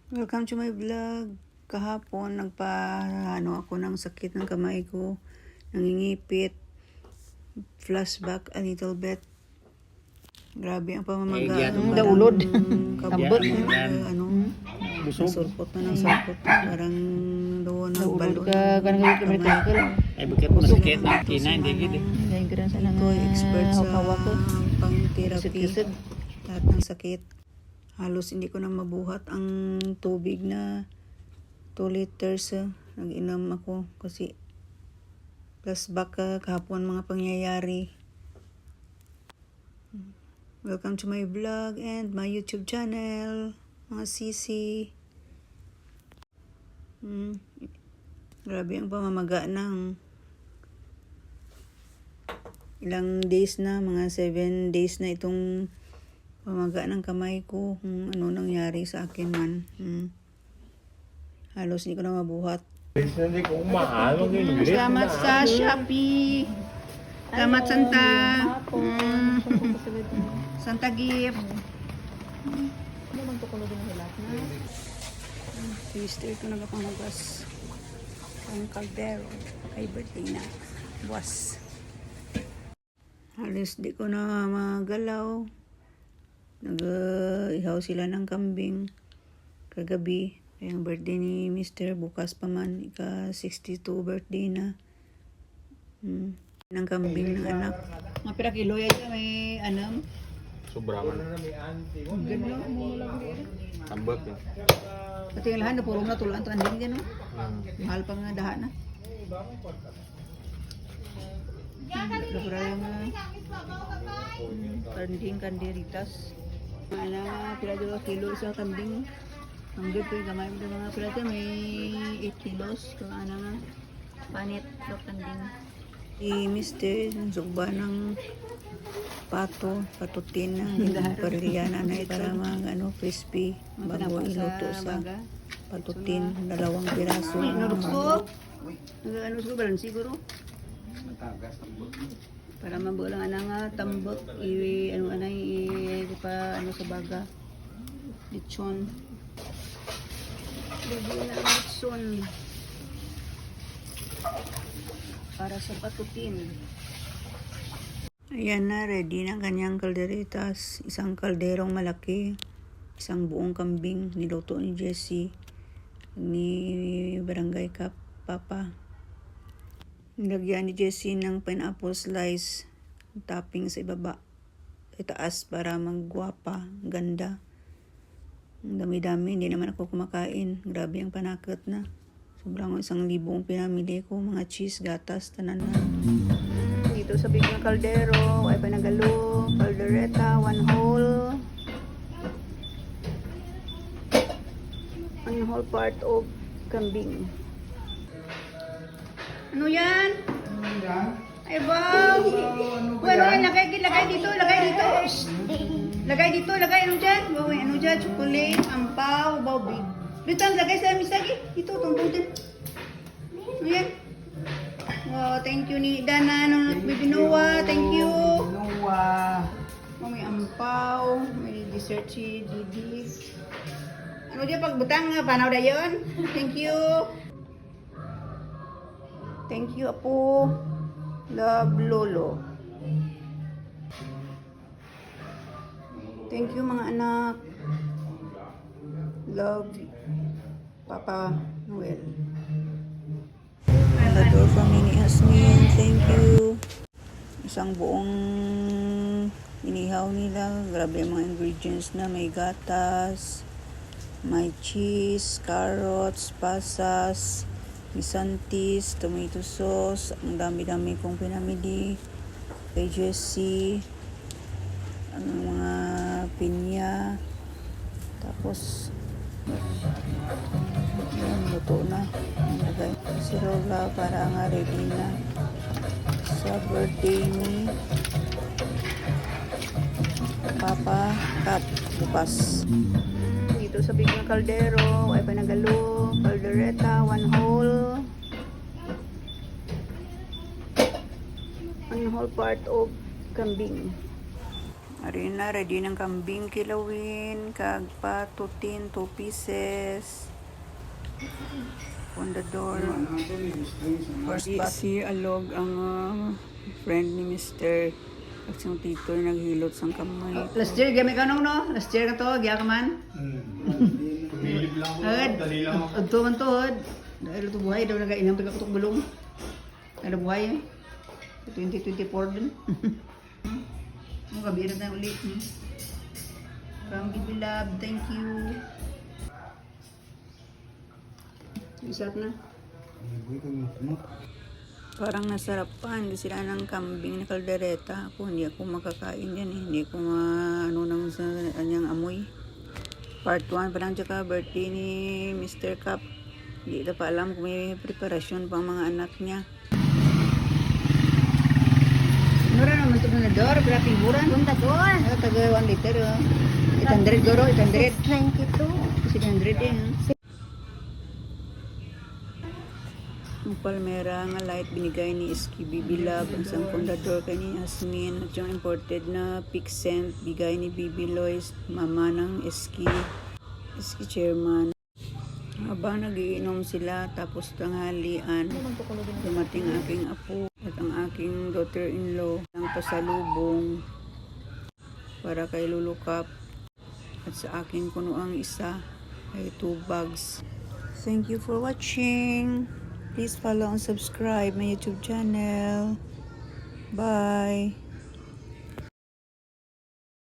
Welcome to my vlog. Kahapon ako ng sakit ng kamay ko. Nangingipit. Flashback a little bit. Grabe ang pamamaga. Daulod. Kabot. Surpot na ng surpot. Parang doon ng balon. Ay, bakit mo sakit ng kina, hindi gini. Ito ay expert sa pang-therapy. Lahat ng sakit. Halos hindi ko na mabuhat ang tubig na 2 liters. Nag-inom ako kasi flashback kahapon mga pangyayari. Welcome to my vlog and my YouTube channel, mga sisi. Grabe ang pamamaga ng ilang days na, mga 7 days na itong pamaga ng kamay ko, kung ano nangyari sa akin man. Halos hindi ko na mabuhat. Salamat sa Shopee. Salamat Santa. Santa gift. Sister ko nagpamagas. Ang kaldero. Kay birthday na. Buwas. Halos di ko na magalaw. Nag-ihaw sila ng kambing kagabi. Yung birthday ni Mr. Bukas pa man. Ika-62 birthday na. Ng kambing ng anak. Mga pira kilo yan may anam. Sobra man. Gano'n mo lang din. Tambot yun. Pati yung lahat na purong na tulaan to andin dyan. No? Mahal pa nga daha na. Labra yung kanding kandiritas. Pila 2 kilo sa kambing. Ang good po yung gamay mo mga pila ito may 8 kilos. Kung ano nga panit sa kanding. Si Mr. Zugba ng patutin ng parilyana na para mga crispy bago iluto sa patutin. 2 piraso. Ano ko balan siguro? Para mabulang nga tambok pa sa baga lechon lechon para sa patutin. Ayan na, ready na kanyang kalderitas. Isang kalderong malaki, isang buong kambing niluto ni Jessie ni Barangay Papa. Nilagyan ni Jessie ng pineapple slice, topping sa ibaba, itaas para maggwapa, ganda. Ang dami-dami, hindi naman ako kumakain. Grabe ang panakot na. Sobrang 1,000 ang pinamili ko, mga cheese, gatas, tanan na. Dito sa big na kaldero, ay panagalo, caldereta, 1 whole. 1 whole part of kambing. Ano yan? Ay, wow! Bueno, lagay dito. Lagay dito, ano dyan? Wow, ano dyan? Chocolate, ampaw, wow, big. Dito, lagay sa misagi. Dito, tungtungtin. Ano yan? Wow, thank you ni Dana, Baby Noah, thank you. Noah. Oh, may ampaw, may dessert si Didi. Ano dyan, pagbutang, panaw na yun? Thank you. Thank you, Apo. Love, Lolo. Thank you, mga anak. Love, Papa Noel. Adore from Nini Asmin. Thank you. Isang buong inihaw nila. Grabe ang mga ingredients na. May gatas, may cheese, carrots, pasas, misantis, tomato sauce. Ang dami-dami kong pinamili kay Jessie. Ang mga pinya. Tapos yan, luto na. Nilagay si Rola para nga ready na sa birthday ni Papa Cap bukas. Dito sa big na kaldero ay panagalo, caldereta, 1 whole. 1 whole part of kambing. Arina, ready ng kambing kilawin, kag patutin, 2 pieces. Pundador. First si Alog ang friend ni Mr. At siyang tito naghilot sang kamay. Last year, gamit ka nung no? Last year ka to, gaya ka man? Pumilip lang ako. Agad. Dali lang ako. Agto man to, hod. Dahil ito buhay, daw nag-inang pagkakutok bulong. Ano buhay 2024 din. Ang kabira na ulit. From Bibi Love, thank you. Isarap na. Parang nasarapan. Hindi sila ng kambing na kaldereta. Ako, hindi ako makakain yan eh. Hindi ko ano nang sa kanyang amoy. Part 1 pa lang tsaka birthday ni Mr. Cup. Hindi na pa alam kung may preparasyon pang mga anak niya. Mura naman ito na door, pala figuran. Punta doon. Taga 1 liter. 800 goro, 800. 22. 600 eh. Ang palmera nga light binigay ni Iski Bibi Love. Ang isang fundador kay ni Asmin. At yung imported na Pixent bigay ni Bibi Lois, mama ng Iski chairman. Habang nagiinom sila tapos tanghalian, dumating ang aking apo at ang aking daughter-in-law ng pasalubong para kay Lulukap at sa akin kuno ang isa ay 2 bags. Thank you for watching. Please follow and subscribe my YouTube channel. Bye.